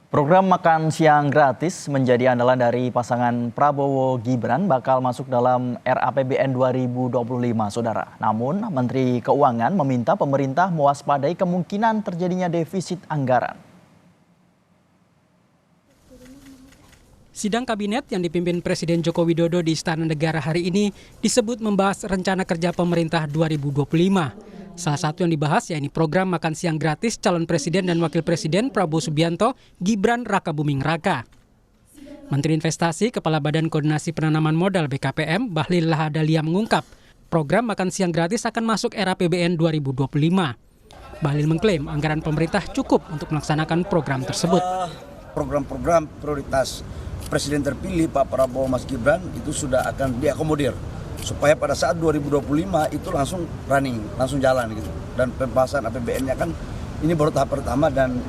Program makan siang gratis menjadi andalan dari pasangan Prabowo Gibran bakal masuk dalam RAPBN 2025, Saudara. Namun, Menteri Keuangan meminta pemerintah mewaspadai kemungkinan terjadinya defisit anggaran. Sidang kabinet yang dipimpin Presiden Joko Widodo di Istana Negara hari ini disebut membahas rencana kerja pemerintah 2025. Salah satu yang dibahas yakni program makan siang gratis calon presiden dan wakil presiden Prabowo Subianto, Gibran Rakabuming Raka. Menteri Investasi Kepala Badan Koordinasi Penanaman Modal BKPM, Bahlil Lahadalia mengungkap, program makan siang gratis akan masuk RAPBN 2025. Bahlil mengklaim anggaran pemerintah cukup untuk melaksanakan program tersebut. Program-program prioritas Presiden terpilih Pak Prabowo Mas Gibran itu sudah akan diakomodir supaya pada saat 2025 itu langsung running, langsung jalan gitu. Dan pembahasan APBN-nya kan ini baru tahap pertama dan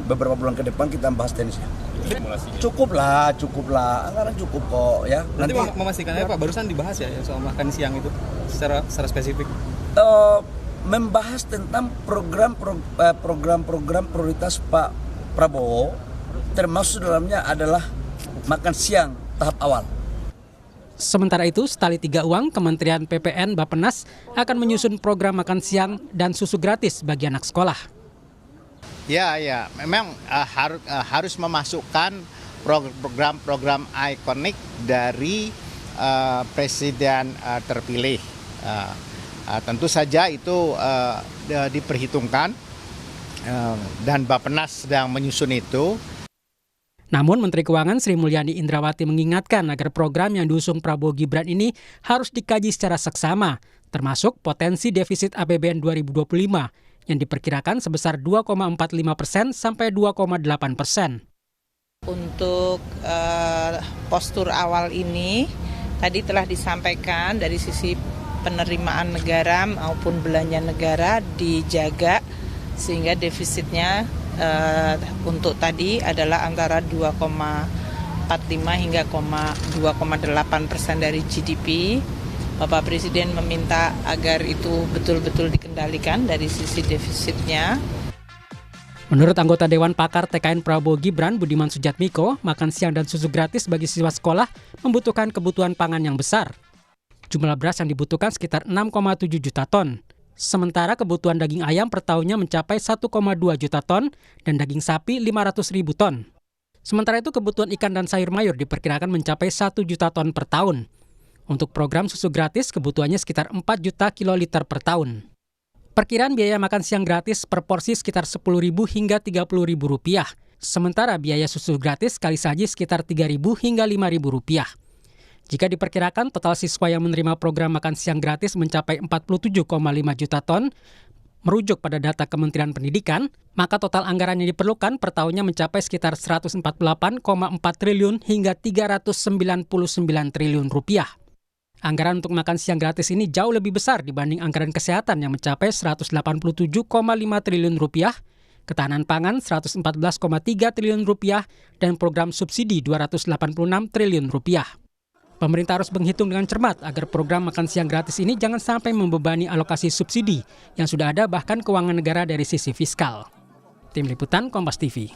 beberapa bulan ke depan kita bahas teknisnya. Cukup lah, anggaran cukup kok ya. Nanti memastikannya Pak, barusan dibahas ya soal makan siang itu secara spesifik. Membahas tentang program-program prioritas Pak Prabowo, termasuk dalamnya adalah makan siang tahap awal. Sementara itu, Setali Tiga Uang, Kementerian PPN Bappenas akan menyusun program makan siang dan susu gratis bagi anak sekolah. Ya, memang harus memasukkan program-program ikonik dari presiden terpilih. Tentu saja itu diperhitungkan dan Bappenas sedang menyusun itu. Namun Menteri Keuangan Sri Mulyani Indrawati mengingatkan agar program yang diusung Prabowo Gibran ini harus dikaji secara seksama, termasuk potensi defisit APBN 2025 yang diperkirakan sebesar 2,45% sampai 2,8%. Untuk postur awal ini tadi telah disampaikan dari sisi penerimaan negara maupun belanja negara dijaga sehingga defisitnya untuk tadi adalah antara 2,45 hingga 2,8% dari GDP. Bapak Presiden meminta agar itu betul-betul dikendalikan dari sisi defisitnya. Menurut anggota Dewan Pakar TKN Prabowo Gibran, Budiman Sujatmiko, makan siang dan susu gratis bagi siswa sekolah membutuhkan kebutuhan pangan yang besar. Jumlah beras yang dibutuhkan sekitar 6,7 juta ton. Sementara kebutuhan daging ayam per tahunnya mencapai 1,2 juta ton dan daging sapi 500 ribu ton. Sementara itu kebutuhan ikan dan sayur mayur diperkirakan mencapai 1 juta ton per tahun. Untuk program susu gratis kebutuhannya sekitar 4 juta kiloliter per tahun. Perkiraan biaya makan siang gratis per porsi sekitar Rp10.000 hingga Rp30.000. Sementara biaya susu gratis sekali saji sekitar Rp3.000 hingga Rp5.000. Jika diperkirakan total siswa yang menerima program makan siang gratis mencapai 47,5 juta ton, merujuk pada data Kementerian Pendidikan, maka total anggaran yang diperlukan per tahunnya mencapai sekitar 148,4 triliun hingga 399 triliun rupiah. Anggaran untuk makan siang gratis ini jauh lebih besar dibanding anggaran kesehatan yang mencapai 187,5 triliun rupiah, ketahanan pangan 114,3 triliun rupiah, dan program subsidi 286 triliun rupiah. Pemerintah harus menghitung dengan cermat agar program makan siang gratis ini jangan sampai membebani alokasi subsidi yang sudah ada bahkan keuangan negara dari sisi fiskal. Tim Liputan Kompas TV.